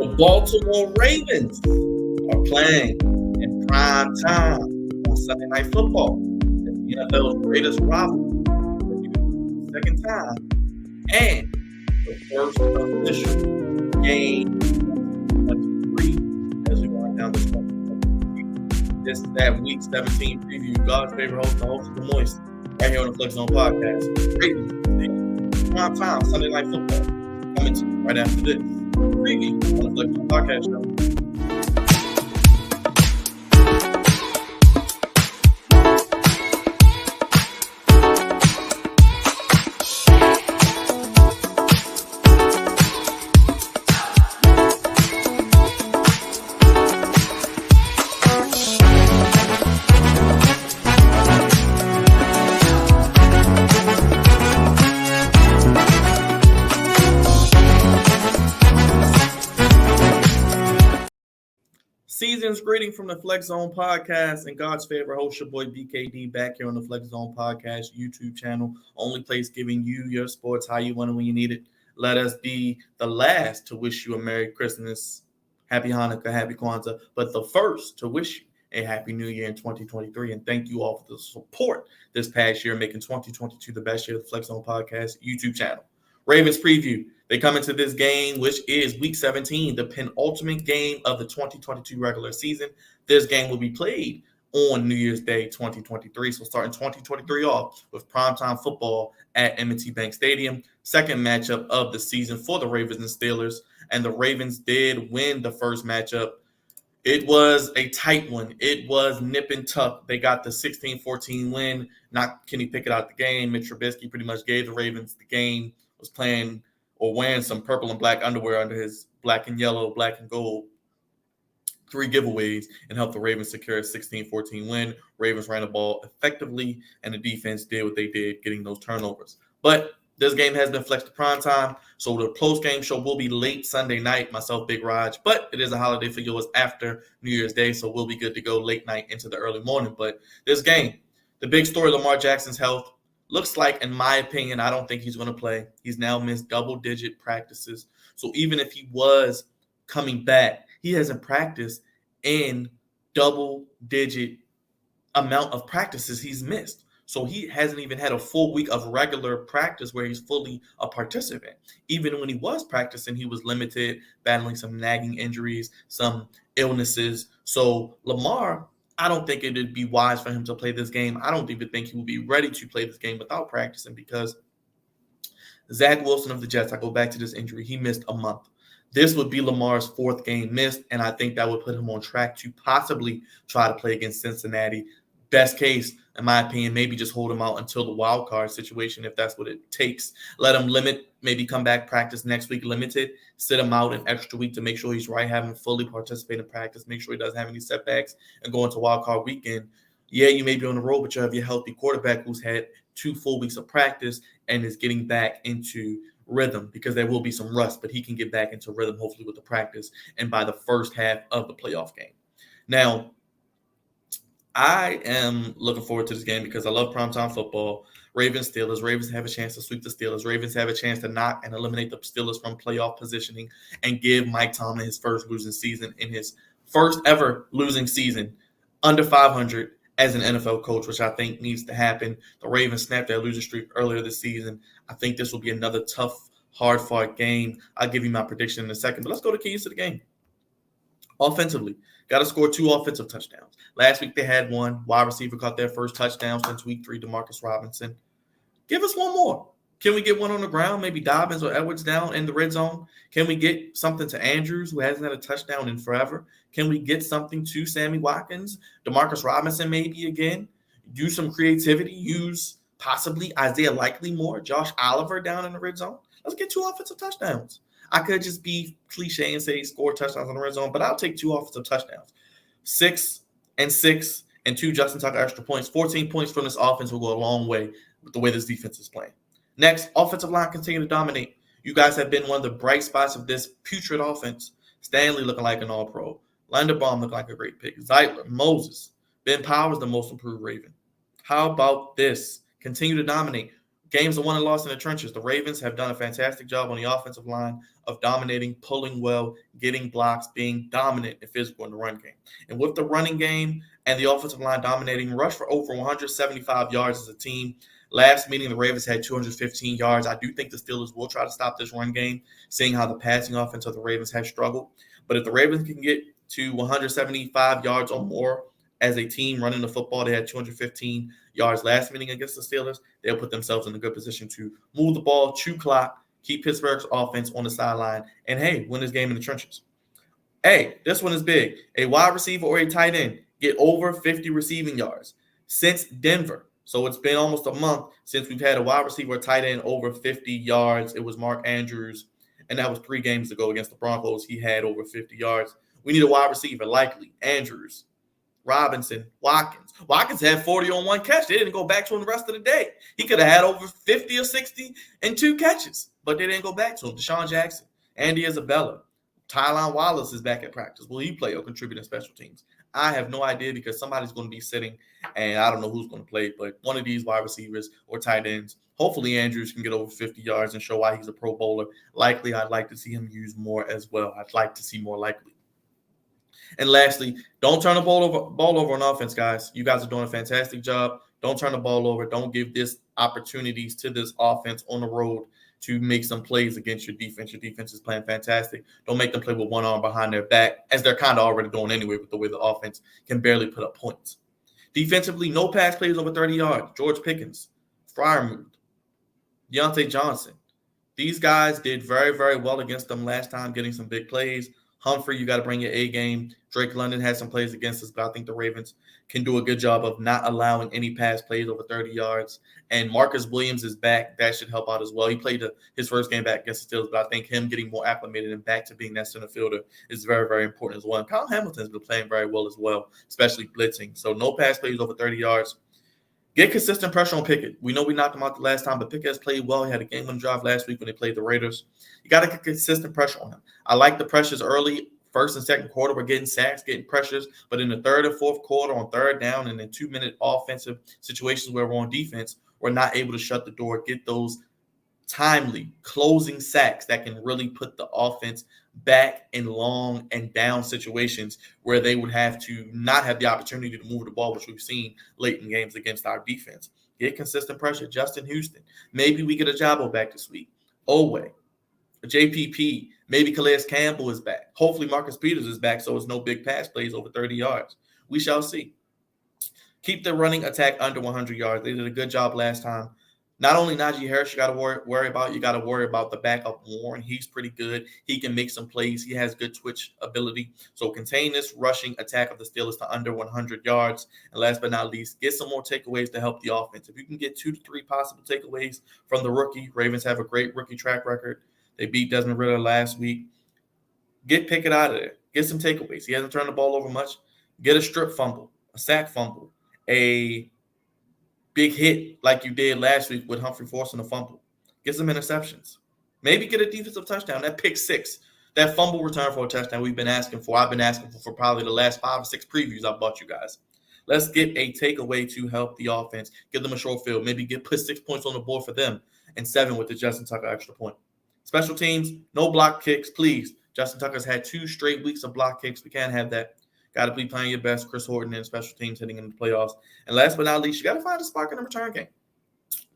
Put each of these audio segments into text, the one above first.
The Baltimore Ravens are playing in prime time on Sunday Night Football. It's the NFL's greatest rivalry for the second time and the first official game of 23 as we wind down this one. This is that Week 17 preview. God's favorite host, the host of the Moist, right here on the Flex Zone Podcast. Ravens, prime time Sunday Night Football. Coming to you right after this preview on the Flex Zone Podcast show. Season's greeting from the Flex Zone Podcast and God's favorite host, your boy BKD, back here on the Flex Zone Podcast YouTube channel. Only place giving you your sports how you want it when you need it. Let us be the last to wish you a Merry Christmas, Happy Hanukkah, Happy Kwanzaa, but the first to wish you a Happy New Year in 2023. And thank you all for the support this past year, making 2022 the best year of the Flex Zone Podcast YouTube channel. Ravens preview. They come into this game, which is Week 17, the penultimate game of the 2022 regular season. This game will be played on New Year's Day 2023. So starting 2023 off with primetime football at M&T Bank Stadium. Second matchup of the season for the Ravens and Steelers. And the Ravens did win the first matchup. It was a tight one. It was nip and tuck. They got the 16-14 win. Not Kenny Pickett out the game. Mitch Trubisky pretty much gave the Ravens the game. Was playing or wearing some purple and black underwear under his black and yellow, black and gold 3 giveaways and helped the Ravens secure a 16-14 win. Ravens ran the ball effectively, and the defense did what they did, getting those turnovers. But this game has been flexed to prime time, so the post-game show will be late Sunday night, myself, Big Raj. But it is a holiday for yours after New Year's Day, so we'll be good to go late night into the early morning. But this game, the big story, Lamar Jackson's health. Looks like, in my opinion, I don't think he's going to play. He's now missed double-digit practices. So even if he was coming back, he hasn't practiced in double-digit amount of practices he's missed. So he hasn't even had a full week of regular practice where he's fully a participant. Even when he was practicing, he was limited, battling some nagging injuries, some illnesses. So Lamar, I don't think it would be wise for him to play this game. I don't even think he will be ready to play this game without practicing because Zach Wilson of the Jets, I go back to this injury, he missed a month. This would be Lamar's 4th game missed, and I think that would put him on track to possibly try to play against Cincinnati. Best case, in my opinion, maybe just hold him out until the wild card situation if that's what it takes. Let him limit, maybe come back, practice next week limited, sit him out an extra week to make sure he's right, have him fully participate in practice, make sure he doesn't have any setbacks, and go into wild card weekend. Yeah, you may be on the road, but you have your healthy quarterback who's had 2 full weeks of practice and is getting back into rhythm because there will be some rust, but he can get back into rhythm hopefully with the practice and by the first half of the playoff game. Now, I am looking forward to this game because I love primetime football. Ravens, Steelers. Ravens have a chance to sweep the Steelers. Ravens have a chance to knock and eliminate the Steelers from playoff positioning and give Mike Tomlin his first losing season in his first ever losing season under 500 as an NFL coach, which I think needs to happen. The Ravens snapped their losing streak earlier this season. I think this will be another tough, hard-fought game. I'll give you my prediction in a second, but let's go to keys to the game. Offensively, got to score 2 offensive touchdowns. Last week they had 1. Wide receiver caught their first touchdown since week 3, Demarcus Robinson. Give us 1 more. Can we get 1 on the ground, maybe Dobbins or Edwards down in the red zone? Can we get something to Andrews, who hasn't had a touchdown in forever? Can we get something to Sammy Watkins, Demarcus Robinson maybe again? Use some creativity. Use possibly Isaiah Likely more, Josh Oliver down in the red zone. Let's get 2 offensive touchdowns. I could just be cliche and say score touchdowns on the red zone, but I'll take 2 offensive touchdowns. 6 and 6 and 2 Justin Tucker extra points. 14 points from this offense will go a long way with the way this defense is playing. Next, offensive line continue to dominate. You guys have been one of the bright spots of this putrid offense. Stanley looking like an all-pro. Linderbaum looking like a great pick. Zeitler, Moses. Ben Powers, the most improved Raven. How about this? Continue to dominate. Games are won and lost in the trenches. The Ravens have done a fantastic job on the offensive line of dominating, pulling well, getting blocks, being dominant and physical in the run game. And with the running game and the offensive line dominating, rushed for over 175 yards as a team. Last meeting, the Ravens had 215 yards. I do think the Steelers will try to stop this run game, seeing how the passing offense of the Ravens has struggled. But if the Ravens can get to 175 yards or more as a team running the football, they had 215 yards last meeting against the Steelers. They'll put themselves in a good position to move the ball, chew clock, keep Pittsburgh's offense on the sideline, and, hey, win this game in the trenches. Hey, this one is big. A wide receiver or a tight end get over 50 receiving yards since Denver. So it's been almost a month since we've had a wide receiver or tight end over 50 yards. It was Mark Andrews, and that was 3 games ago against the Broncos. He had over 50 yards. We need a wide receiver, likely Andrews, Robinson, Watkins. Watkins had 40 on 1 catch. They didn't go back to him the rest of the day. He could have had over 50 or 60 and 2 catches, but they didn't go back to him. Deshaun Jackson, Andy Isabella, Tylan Wallace is back at practice. Will he play or contribute in special teams? I have no idea because somebody's going to be sitting, and I don't know who's going to play, but one of these wide receivers or tight ends, hopefully Andrews can get over 50 yards and show why he's a Pro Bowler. Likely, I'd like to see him used more as well. I'd like to see more likely. And lastly, don't turn the ball over on offense, guys. You guys are doing a fantastic job. Don't turn the ball over. Don't give this opportunities to this offense on the road to make some plays against your defense. Your defense is playing fantastic. Don't make them play with one arm behind their back, as they're kind of already doing anyway with the way the offense can barely put up points. Defensively, no pass plays over 30 yards. George Pickens, Freiermuth, Deontay Johnson. These guys did very, very well against them last time, getting some big plays. Humphrey, you got to bring your A game. Drake London had some plays against us, but I think the Ravens can do a good job of not allowing any pass plays over 30 yards. And Marcus Williams is back. That should help out as well. He played his first game back against the Steelers, but I think him getting more acclimated and back to being that center fielder is very, very important as well. And Kyle Hamilton's been playing very well as well, especially blitzing. So no pass plays over 30 yards. Get consistent pressure on Pickett. We know we knocked him out the last time, but Pickett has played well. He had a game-winning drive last week when they played the Raiders. You got to get consistent pressure on him. I like the pressures early. First and second quarter, we're getting sacks, getting pressures. But in the third and fourth quarter, on third down, and in 2-minute offensive situations where we're on defense, we're not able to shut the door, get those timely closing sacks that can really put the offense back in long and down situations where they would have to not have the opportunity to move the ball, which we've seen late in games against our defense. Get consistent pressure. Justin Houston. Maybe we get a Jabo back this week. Oweh. JPP. Maybe Calais Campbell is back. Hopefully Marcus Peters is back, so it's no big pass plays over 30 yards. We shall see. Keep the running attack under 100 yards. They did a good job last time. Not only Najee Harris you got to worry about, you got to worry about the backup Warren. He's pretty good. He can make some plays. He has good twitch ability. So contain this rushing attack of the Steelers to under 100 yards. And last but not least, get some more takeaways to help the offense. If you can get 2 to 3 possible takeaways from the rookie, Ravens have a great rookie track record. They beat Desmond Ridder last week. Get Pickett out of there. Get some takeaways. He hasn't turned the ball over much. Get a strip fumble, a sack fumble, a big hit like you did last week with Humphrey forcing a fumble. Get some interceptions. Maybe get a defensive touchdown. That pick six, that fumble return for a touchdown we've been asking for. I've been asking for probably the last 5 or 6 previews I've bought you guys. Let's get a takeaway to help the offense. Give them a short field. Maybe put 6 points on the board for them and 7 with the Justin Tucker extra point. Special teams, no block kicks, please. Justin Tucker's had 2 straight weeks of block kicks. We can't have that. Got to be playing your best. Chris Horton and special teams heading into the playoffs. And last but not least, you got to find a spark in the return game.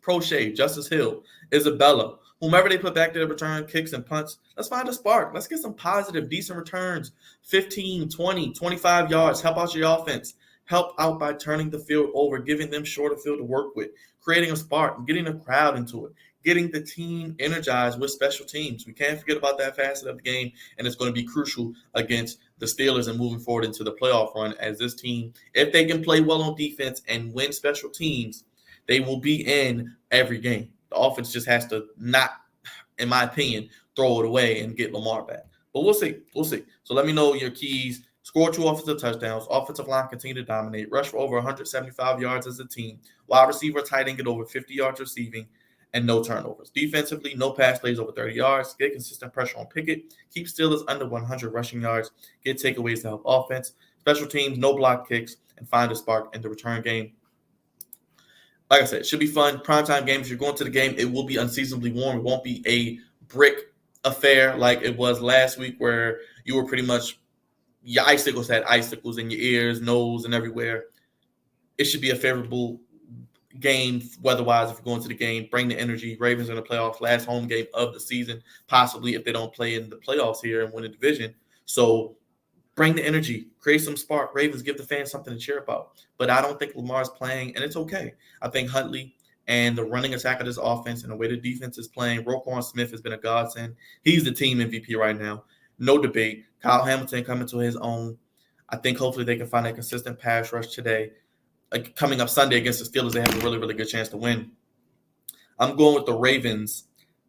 Prochet, Justice Hill, Isabella, whomever they put back there to return kicks and punts, let's find a spark. Let's get some positive, decent returns. 15, 20, 25 yards. Help out your offense. Help out by turning the field over, giving them shorter field to work with, creating a spark, and getting the crowd into it, getting the team energized with special teams. We can't forget about that facet of the game, and it's going to be crucial against the Steelers and moving forward into the playoff run as this team, if they can play well on defense and win special teams, they will be in every game. The offense just has to not, in my opinion, throw it away and get Lamar back. But we'll see. We'll see. So let me know your keys. Score 2 offensive touchdowns. Offensive line continue to dominate. Rush for over 175 yards as a team. Wide receiver, tight end get over 50 yards receiving. And no turnovers. Defensively, no pass plays over 30 yards. Get consistent pressure on Pickett. Keep Steelers under 100 rushing yards. Get takeaways to help offense. Special teams, no block kicks, and find a spark in the return game. like I said, it should be fun. Primetime game. If you're going to the game, it will be unseasonably warm. It won't be a brick affair like it was last week where you were pretty much your icicles had icicles in your ears, nose, and everywhere. It should be a favorable game weather-wise if you're going to the game. Bring the energy. Ravens are in the playoffs, last home game of the season, possibly if they don't play in the playoffs here and win a division. So bring the energy, create some spark. Ravens, give the fans something to cheer about. But I don't think Lamar's playing, and it's okay. I think Huntley and the running attack of this offense and the way the defense is playing, Roquan Smith has been a godsend. He's the team MVP right now. No debate. Kyle Hamilton coming to his own. I think hopefully they can find a consistent pass rush today. Coming up Sunday against the Steelers, they have a really, really good chance to win. I'm going with the Ravens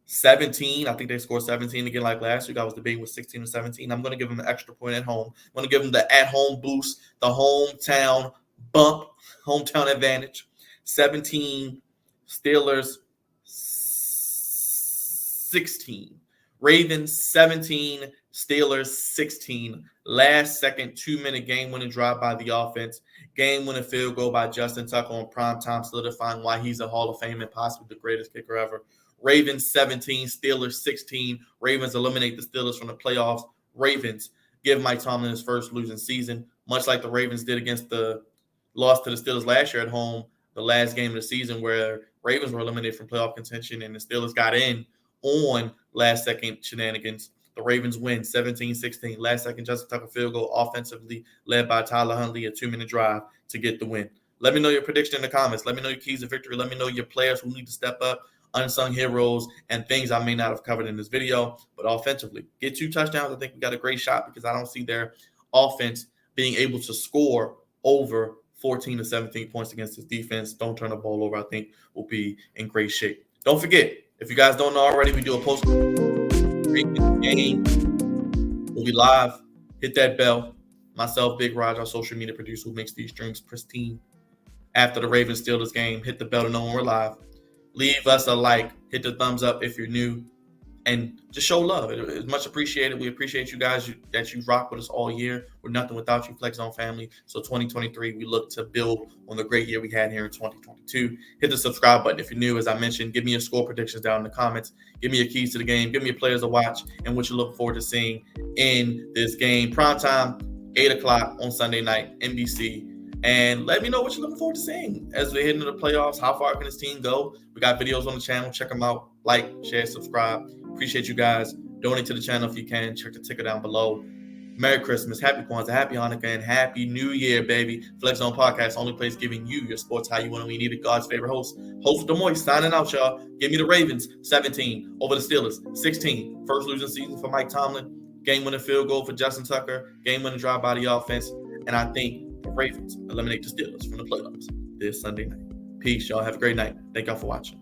17. I think they scored 17 again like last week. I was debating with 16 or 17. I'm going to give them an extra point at home. I'm going to give them the at-home boost, the hometown bump, hometown advantage. 17, Steelers 16. Ravens 17, Steelers 16. Last second 2-minute game-winning drive by the offense. Game-winning field goal by Justin Tucker on primetime, solidifying why he's a Hall of Fame and possibly the greatest kicker ever. Ravens 17, Steelers 16. Ravens eliminate the Steelers from the playoffs. Ravens give Mike Tomlin his first losing season, much like the Ravens did against the loss to the Steelers last year at home, the last game of the season where Ravens were eliminated from playoff contention and the Steelers got in on last-second shenanigans. The Ravens win 17-16. Last-second Justin Tucker field goal offensively led by Tyler Huntley, a 2-minute drive to get the win. Let me know your prediction in the comments. Let me know your keys to victory. Let me know your players who need to step up, unsung heroes, and things I may not have covered in this video. But offensively, get 2 touchdowns. I think we got a great shot because I don't see their offense being able to score over 14 to 17 points against this defense. Don't turn the ball over. I think we'll be in great shape. Don't forget, if you guys don't know already, we do a post game. We'll be live. Hit that bell. Myself, Big Raj, our social media producer who makes these streams pristine. After the Ravens Steelers game, hit the bell to know when we're live. Leave us a like. Hit the thumbs up if you're new. And just show love. It's much appreciated. We appreciate you guys that you rock with us all year. We're nothing without you, Flex Zone family. So 2023, we look to build on the great year we had here in 2022. Hit the subscribe button if you're new. As I mentioned, give me your score predictions down in the comments. Give me your keys to the game. Give me your players to watch and what you look forward to seeing in this game. Primetime, 8 o'clock on Sunday night, NBC. And let me know what you're looking forward to seeing as we head into the playoffs. How far can this team go? We got videos on the channel. Check them out. Like, share, subscribe. Appreciate you guys. Donate to the channel if you can. Check the ticker down below. Merry Christmas, Happy Kwanzaa, Happy Hanukkah, and Happy New Year, baby. Flex Zone Podcast, only place giving you your sports how you want and when you need it. God's favorite host, Host the Moist, signing out, y'all. Give me the Ravens, 17 over the Steelers, 16. First losing season for Mike Tomlin. Game-winning field goal for Justin Tucker. Game-winning drive by the offense. And I think the Ravens eliminate the Steelers from the playoffs this Sunday night. Peace, y'all. Have a great night. Thank y'all for watching.